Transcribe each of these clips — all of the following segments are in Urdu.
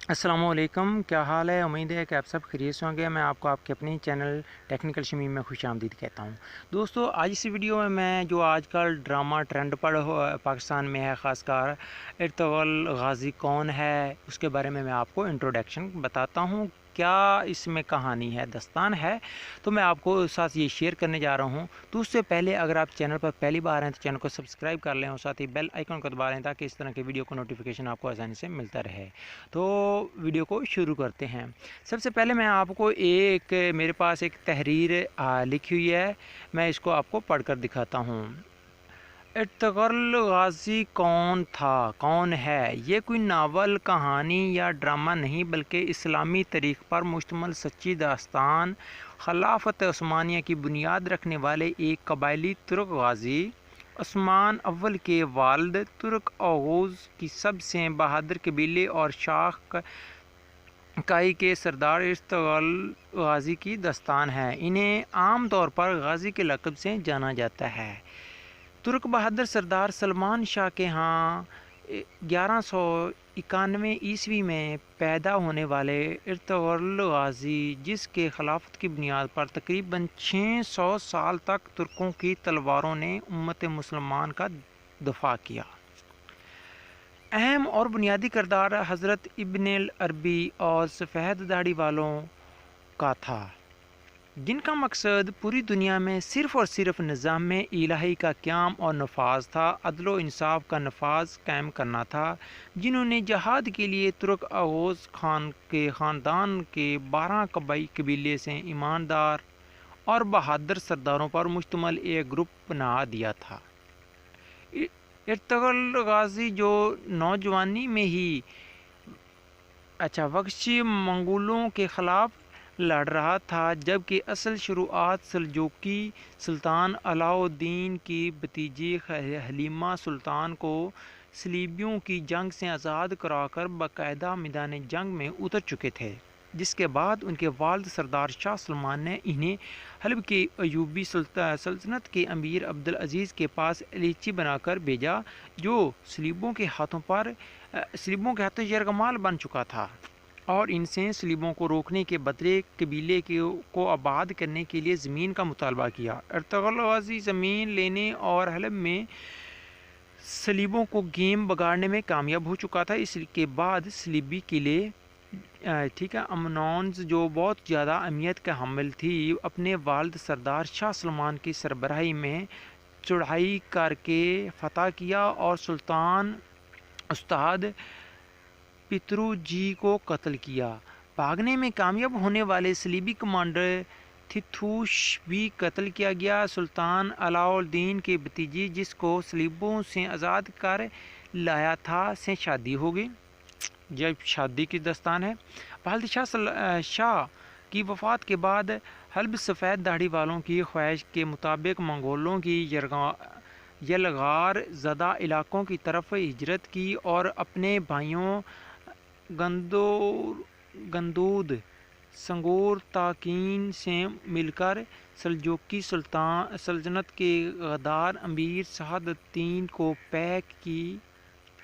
السلام علیکم، کیا حال ہے؟ امید ہے کہ آپ سب خیریت سے ہوں گے۔ میں آپ کو آپ کے اپنی چینل ٹیکنیکل شمیم میں خوش آمدید کہتا ہوں۔ دوستو، آج اس ویڈیو میں جو آج کل ڈرامہ ٹرینڈ پر پاکستان میں ہے، خاص کر ارطغرل غازی کون ہے، اس کے بارے میں آپ کو انٹروڈکشن بتاتا ہوں۔ کیا اس میں کہانی ہے، داستان ہے، تو میں آپ کو ساتھ یہ شیئر کرنے جا رہا ہوں۔ تو اس سے پہلے اگر آپ چینل پر پہلی بار ہیں تو چینل کو سبسکرائب کر لیں اور ساتھ ہی بیل آئیکن کو دبا لیں تاکہ اس طرح کے ویڈیو کو نوٹیفیکیشن آپ کو آسانی سے ملتا رہے۔ تو ویڈیو کو شروع کرتے ہیں۔ سب سے پہلے میں آپ کو میرے پاس ایک تحریر لکھی ہوئی ہے، میں اس کو آپ کو پڑھ کر دکھاتا ہوں۔ ارطغرل غازی کون تھا، کون ہے؟ یہ کوئی ناول، کہانی یا ڈرامہ نہیں، بلکہ اسلامی تاریخ پر مشتمل سچی داستان، خلافت عثمانیہ کی بنیاد رکھنے والے ایک قبائلی ترک غازی، عثمان اول کے والد، ترک اوغوز کی سب سے بہادر قبیلے اور شاخ کائی کے سردار ارطغرل غازی کی داستان ہے۔ انہیں عام طور پر غازی کے لقب سے جانا جاتا ہے۔ ترک بہادر سردار سلمان شاہ کے ہاں 1191 میں پیدا ہونے والے ارطغرل غازی، جس کے خلافت کی بنیاد پر تقریباً 600 سال تک ترکوں کی تلواروں نے امت مسلمان کا دفاع کیا۔ اہم اور بنیادی کردار حضرت ابن العربی اور سفید داڑھی والوں کا تھا، جن کا مقصد پوری دنیا میں صرف اور صرف نظام الہی کا قیام اور نفاذ تھا، عدل و انصاف کا نفاذ قائم کرنا تھا، جنہوں نے جہاد کے لیے ترک اوغوز خان کے خاندان کے 12 قبیلے سے ایماندار اور بہادر سرداروں پر مشتمل ایک گروپ بنا دیا تھا۔ ارطغرل غازی جو نوجوانی میں ہی وحشی منگولوں کے خلاف لڑ رہا تھا، جبکہ اصل شروعات سلجوقی سلطان علاؤ الدین کی بھتیجی حلیمہ سلطان کو صلیبیوں کی جنگ سے آزاد کرا کر باقاعدہ میدان جنگ میں اتر چکے تھے، جس کے بعد ان کے والد سردار شاہ سلمان نے انہیں حلب کی ایوبی سلطنت کے امیر عبدالعزیز کے پاس لیچی بنا کر بھیجا، جو صلیبوں کے ہاتھوں یرغمال بن چکا تھا، اور ان سے صلیبوں کو روکنے کے بدلے قبیلے کو آباد کرنے کے لیے زمین کا مطالبہ کیا۔ ارطغرل غازی زمین لینے اور حلب میں صلیبوں کو گیم بگاڑنے میں کامیاب ہو چکا تھا۔ اس کے بعد صلیبی قلعے امنونز، جو بہت زیادہ اہمیت کا حامل تھی، اپنے والد سردار شاہ سلمان کی سربراہی میں چڑھائی کر کے فتح کیا اور سلطان استاد پترو جی کو قتل کیا۔ بھاگنے میں کامیاب ہونے والے صلیبی کمانڈر تھیتوش بھی قتل کیا گیا۔ سلطان علاؤ الدین کی بھتیجی، جس کو صلیبوں سے آزاد کر لایا تھا، سے شادی ہو گئی۔ جب شادی کی داستان ہے۔ والد شاہ کی وفات کے بعد حلب سفید داڑھی والوں کی خواہش کے مطابق منگولوں کی یلغار زدہ علاقوں کی طرف ہجرت کی اور اپنے بھائیوں گندود سنگور تاکین سے مل کر سلجوقی سلطنت کے غدار امیر سعد الدین کو پیک کی۔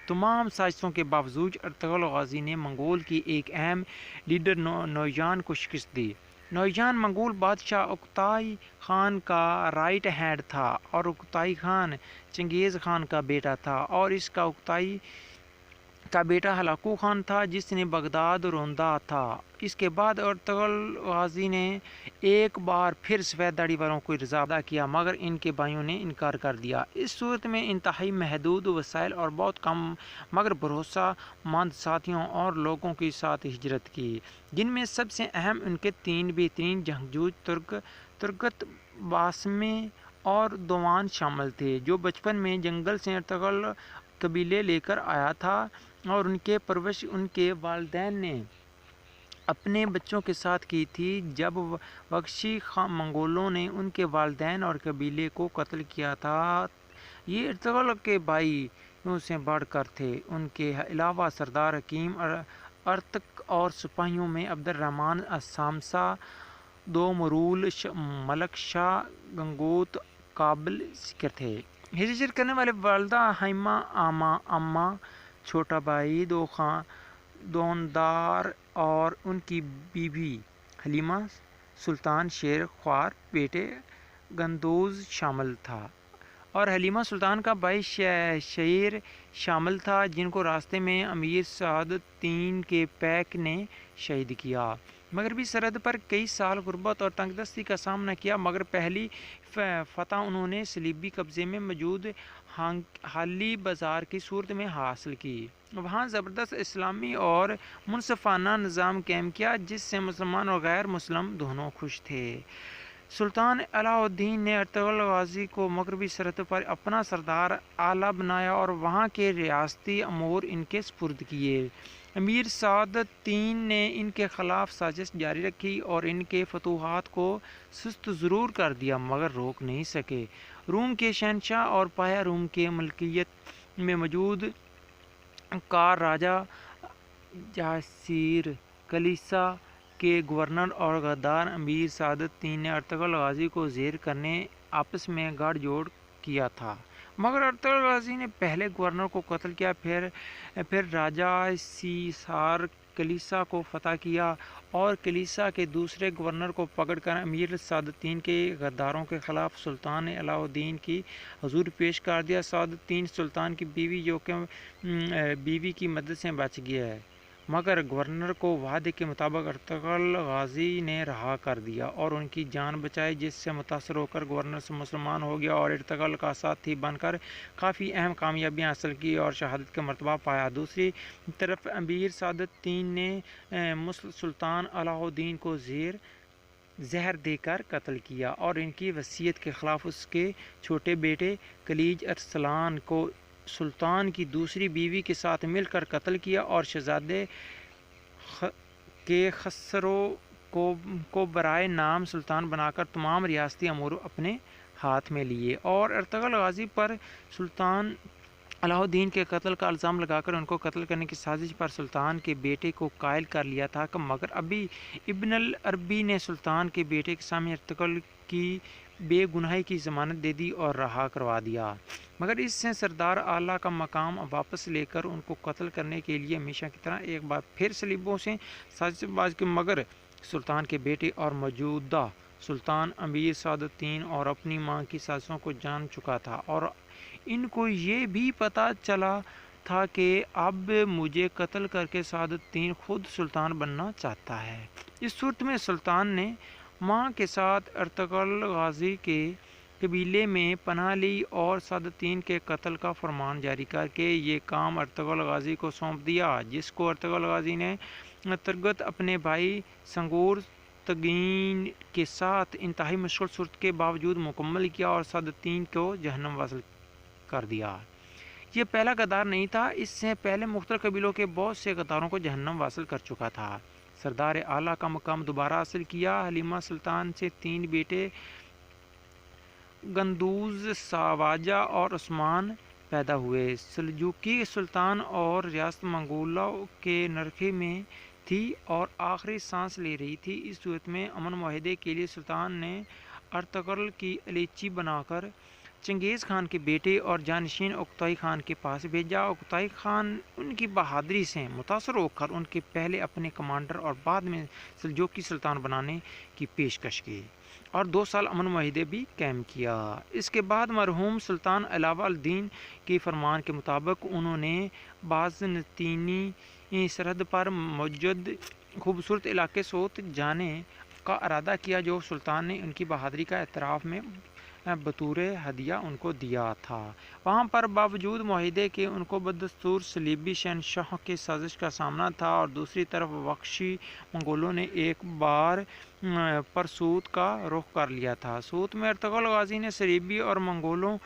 تمام سازشوں کے باوجود ارطغرل غازی نے منگول کی ایک اہم لیڈر نوجان کو شکست دی۔ نوجان منگول بادشاہ اوکتائی خان کا رائٹ ہینڈ تھا اور اوکتائی خان چنگیز خان کا بیٹا تھا، اور اس کا اوکتائی کا بیٹا ہلاکو خان تھا، جس نے بغداد روندا تھا۔ اس کے بعد ارطغرل غازی نے ایک بار پھر سفید داڑھی والوں کو رضا کیا، مگر ان کے بھائیوں نے انکار کر دیا۔ اس صورت میں انتہائی محدود وسائل اور بہت کم مگر بھروسہ مند ساتھیوں اور لوگوں کے ساتھ ہجرت کی، جن میں سب سے اہم ان کے 3 بہترین جنگجو ترگت باسمے اور دوان شامل تھے، جو بچپن میں جنگل سے ارطغرل قبیلے لے کر آیا تھا، اور ان کے پرورش ان کے والدین نے اپنے بچوں کے ساتھ کی تھی جب وحشی منگولوں نے ان کے والدین اور قبیلے کو قتل کیا تھا۔ یہ ارطغرل کے بھائیوں سے بڑھ کر تھے۔ ان کے علاوہ سردار حکیم ارتک اور سپاہیوں میں عبد الرحمن السامسا، دومرول ملک شاہ گنگوت قابل ذکر تھے۔ ہجرت کرنے والے والدہ حلیمہ اماں، چھوٹا بھائی دوندار اور ان کی بیوی حلیمہ سلطان شیر خوار بیٹے گندوز شامل تھا اور حلیمہ سلطان کا بھائی شیر شامل تھا، جن کو راستے میں امیر سعادتین کے پیک نے شہید کیا۔ مغربی سرحد پر کئی سال غربت اور تنگ دستی کا سامنا کیا، مگر پہلی فتح انہوں نے صلیبی قبضے میں موجود حالی بازار کی صورت میں حاصل کی۔ وہاں زبردست اسلامی اور منصفانہ نظام قائم کیا، جس سے مسلمان اور غیر مسلم دونوں خوش تھے۔ سلطان علاء الدین نے ارطغرل غازی کو مغربی سرحد پر اپنا سردار اعلیٰ بنایا اور وہاں کے ریاستی امور ان کے سپرد کیے۔ امیر سعادتین نے ان کے خلاف سازش جاری رکھی اور ان کے فتوحات کو سست ضرور کر دیا، مگر روک نہیں سکے۔ روم کے شہنشاہ اور پایہ روم کے ملکیت میں موجود کار راجہ جاسیر کلیسا کے گورنر اور غدار امیر سعادتین نے ارطغرل غازی کو زیر کرنے آپس میں گاڑ جوڑ کیا تھا، مگر ارطغرل غازی نے پہلے گورنر کو قتل کیا، پھر راجہ سیسار کلیسا کو فتح کیا اور کلیسا کے دوسرے گورنر کو پکڑ کر امیر سعادتین کے غداروں کے خلاف سلطان علاء الدین کی حضور پیش کر دیا۔ سعادتین سلطان کی بیوی کی مدد سے بچ گیا ہے، مگر گورنر کو وعدے کے مطابق ارطغرل غازی نے رہا کر دیا اور ان کی جان بچائی، جس سے متاثر ہو کر گورنر مسلمان ہو گیا اور ارطغرل کا ساتھی بن کر کافی اہم کامیابیاں حاصل کی اور شہادت کا مرتبہ پایا۔ دوسری طرف امیر سعادتین نے سلطان علاء الدین کو زہر دے کر قتل کیا اور ان کی وصیت کے خلاف اس کے چھوٹے بیٹے کلیج ارسلان کو سلطان کی دوسری بیوی کے ساتھ مل کر قتل کیا اور شہزادے کے خسرو کو برائے نام سلطان بنا کر تمام ریاستی امور اپنے ہاتھ میں لیے اور ارطغرل غازی پر سلطان علاء الدین کے قتل کا الزام لگا کر ان کو قتل کرنے کی سازش پر سلطان کے بیٹے کو قائل کر لیا تھا، مگر ابھی ابن العربی نے سلطان کے بیٹے کے سامنے ارطغرل کی بے گناہی کی ضمانت دے دی اور رہا کروا دیا، مگر اس سے سردار اعلیٰ کا مقام واپس لے کر ان کو قتل کرنے کے لیے ہمیشہ کی طرح ایک بار پھر صلیبوں سے سازش باز کی، مگر سلطان کے بیٹے اور موجودہ سلطان امیر سعادتین اور اپنی ماں کی سازشوں کو جان چکا تھا اور ان کو یہ بھی پتہ چلا تھا کہ اب مجھے قتل کر کے سعادتین خود سلطان بننا چاہتا ہے۔ اس صورت میں سلطان نے ماں کے ساتھ ارطغرل غازی کے قبیلے میں پناہ لی اور سعادتین کے قتل کا فرمان جاری کر کے یہ کام ارطغرل غازی کو سونپ دیا، جس کو ارطغرل غازی نے ترگت اپنے بھائی سنگور تگین کے ساتھ انتہائی مشکل صورت کے باوجود مکمل کیا اور سعادتین کو جہنم واصل کر دیا۔ یہ پہلا غدار نہیں تھا، اس سے پہلے مختلف قبیلوں کے بہت سے غداروں کو جہنم واصل کر چکا تھا۔ سردار اعلیٰ کا مقام دوبارہ حاصل کیا۔ حلیمہ سلطان سے 3 بیٹے گندوز، ساواجہ اور عثمان پیدا ہوئے۔ سلجوقی سلطان اور ریاست منگولوں کے نرخے میں تھی اور آخری سانس لے رہی تھی۔ اس صورت میں امن معاہدے کے لیے سلطان نے ارطغرل کی الیچی بنا کر چنگیز خان کے بیٹے اور جانشین اوکتائی خان کے پاس بھیجا۔ اوکتائی خان ان کی بہادری سے متاثر ہو کر ان کے پہلے اپنے کمانڈر اور بعد میں سلجوقی سلطان بنانے کی پیشکش کی اور 2 سال امن معاہدے بھی قائم کیا۔ اس کے بعد مرحوم سلطان علاء الدین کے فرمان کے مطابق انہوں نے بازنطینی سرحد پر موجود خوبصورت علاقے سوت جانے کا ارادہ کیا، جو سلطان نے ان کی بہادری کا اعتراف میں بطور ہدیہ ان کو دیا تھا۔ وہاں پر باوجود معاہدے کے ان کو بدستور صلیبی شہنشاہوں کی سازش کا سامنا تھا اور دوسری طرف وحشی منگولوں نے ایک بار پر سوت کا رخ کر لیا تھا۔ سوت میں ارطغرل غازی نے صلیبی اور منگولوں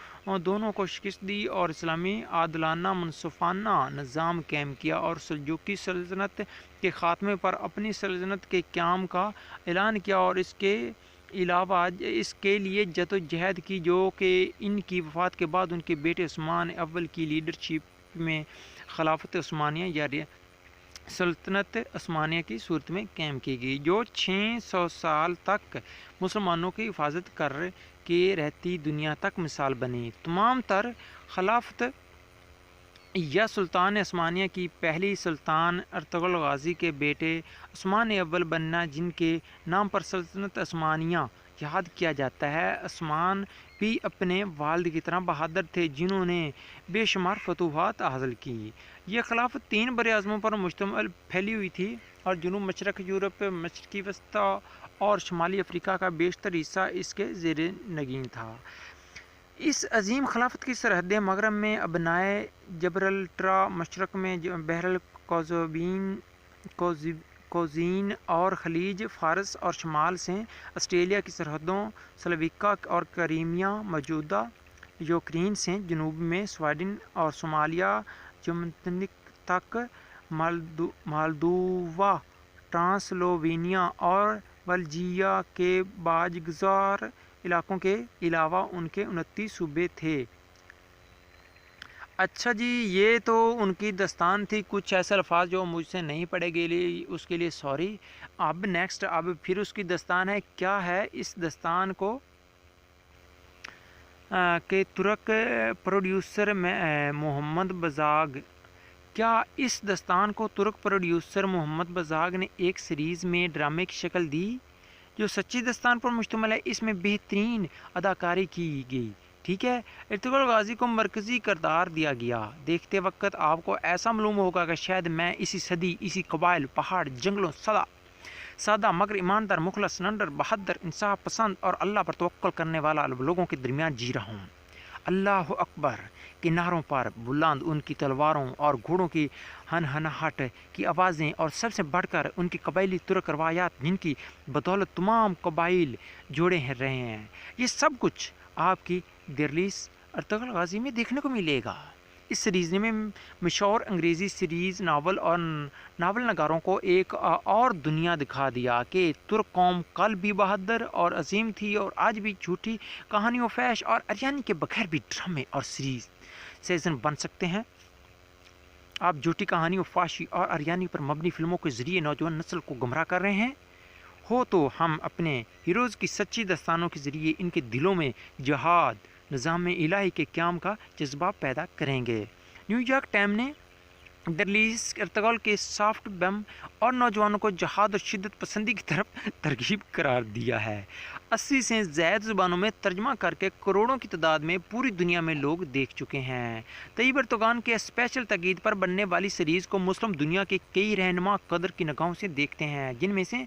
دونوں کو شکست دی اور اسلامی عادلانہ منصفانہ نظام قائم کیا اور سلجوقی سلطنت کے خاتمے پر اپنی سلطنت کے قیام کا اعلان کیا اور اس کے علاوہ اس کے لیے جدوجہد کی، جو کہ ان کی وفات کے بعد ان کے بیٹے عثمان اول کی لیڈرشپ میں خلافت عثمانیہ یا سلطنت عثمانیہ کی صورت میں قائم کی گئی، جو 600 سال تک مسلمانوں کی حفاظت کر کے رہتی دنیا تک مثال بنی۔ تمام تر خلافت یا سلطان عثمانیہ کی پہلی سلطان ارطغرل غازی کے بیٹے عثمان اول بننا، جن کے نام پر سلطنت عثمانیہ یاد کیا جاتا ہے۔ عثمان بھی اپنے والد کی طرح بہادر تھے، جنہوں نے بے شمار فتوحات حاصل کی۔ یہ خلافت 3 بر اعظموں پر مشتمل پھیلی ہوئی تھی اور جنوب مشرق یورپ، مشرقی وسطی اور شمالی افریقہ کا بیشتر حصہ اس کے زیر نگین تھا۔ اس عظیم خلافت کی سرحدیں مغرب میں ابنائے جبرلٹرا، مشرق میں بحر القوزین اور خلیج فارس، اور شمال سے آسٹریلیا کی سرحدوں سلویکا اور کریمیا، موجودہ یوکرین سے جنوب میں سویڈن اور صومالیہ جمنتنک تک، مالدووا، ٹرانسلووینیا اور بلجیا کے باجگزار علاقوں کے علاوہ ان کے 29 صوبے تھے۔ اچھا جی، یہ تو ان کی داستان تھی۔ کچھ ایسے الفاظ جو مجھ سے نہیں پڑھے گئے، اس کے لیے سوری۔ اب نیکسٹ، اب پھر اس کی داستان ہے۔ کیا ہے اس داستان کو کہ ترک پروڈیوسر محمد بزاگ، کیا اس داستان کو ترک پروڈیوسر محمد بزاگ نے ایک سیریز میں ڈرامے کی شکل دی جو سچی داستان پر مشتمل ہے۔ اس میں بہترین اداکاری کی گئی، ٹھیک ہے۔ ارطغرل غازی کو مرکزی کردار دیا گیا۔ دیکھتے وقت آپ کو ایسا معلوم ہوگا کہ شاید میں اسی صدی، اسی قبائل، پہاڑ، جنگلوں، سادہ مگر ایماندار، مخلص، نڈر، بہادر، انصاف پسند اور اللہ پر توکل کرنے والا لوگوں کے درمیان جی رہا ہوں۔ اللہ اکبر! کناروں پر بلند ان کی تلواروں اور گھوڑوں کی ہنہناہٹ کی آوازیں، اور سب سے بڑھ کر ان کی قبائلی ترک روایات، جن کی بدولت تمام قبائل جوڑے رہے ہیں۔ یہ سب کچھ آپ کی دہلیز ارطغرل غازی میں دیکھنے کو ملے گا۔ اس سیریز میں مشہور انگریزی سیریز ناول اور ناول نگاروں کو ایک اور دنیا دکھا دیا کہ ترک قوم کل بھی بہادر اور عظیم تھی، اور آج بھی جھوٹی کہانیوں، فحش اور اریانی کے بغیر بھی ڈرامے اور سیزن بن سکتے ہیں۔ آپ جھوٹی کہانیوں، فحاشی اور اریانی پر مبنی فلموں کے ذریعے نوجوان نسل کو گمراہ کر رہے ہیں، تو ہم اپنے ہیروز کی سچی داستانوں کے ذریعے ان کے دلوں میں جہاد، نظام الہی کے قیام کا جذبہ پیدا کریں گے۔ نیو یارک ٹائم نے دہلیز ارطغرل کے سافٹ بم اور نوجوانوں کو جہاد اور شدت پسندی کی طرف ترغیب قرار دیا ہے۔ 80 سے زائد زبانوں میں ترجمہ کر کے کروڑوں کی تعداد میں پوری دنیا میں لوگ دیکھ چکے ہیں۔ طیب اردوغان کے اسپیشل تاکید پر بننے والی سیریز کو مسلم دنیا کے کئی رہنما قدر کی نگاہوں سے دیکھتے ہیں، جن میں سے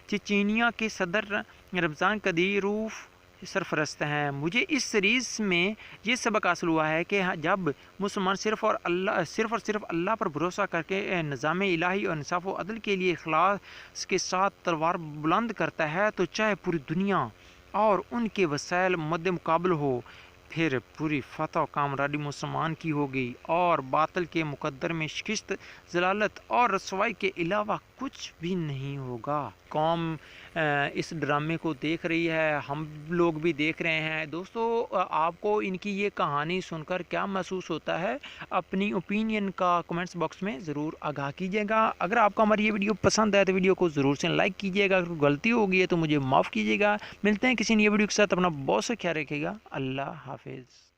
چچینیا کے صدر رمضان قدیروف سرفرست ہیں۔ مجھے اس سیریز میں یہ سبق حاصل ہوا ہے کہ جب مسلمان صرف اور صرف اللہ پر بھروسہ کر کے نظام الہی اور انصاف و عدل کے لیے اخلاص کے ساتھ تلوار بلند کرتا ہے، تو چاہے پوری دنیا اور ان کے وسائل مد مقابل ہو، پھر پوری فتح و کامرانی مسلمان کی ہوگی، اور باطل کے مقدر میں شکست، ضلالت اور رسوائی کے علاوہ کچھ بھی نہیں ہوگا۔ قوم اس ڈرامے کو دیکھ رہی ہے، ہم لوگ بھی دیکھ رہے ہیں۔ دوستو، آپ کو ان کی یہ کہانی سن کر کیا محسوس ہوتا ہے؟ اپنی اوپینین کا کمنٹس باکس میں ضرور آگاہ کیجیے گا۔ اگر آپ کو ہماری یہ ویڈیو پسند ہے تو ویڈیو کو ضرور سے لائک کیجیے گا۔ اگر غلطی ہوگی ہے تو مجھے معاف کیجیے گا۔ ملتے ہیں کسی نئی ویڈیو کے ساتھ، اپنا بہت سے خیال رکھیے گا۔ اللہ حافظ۔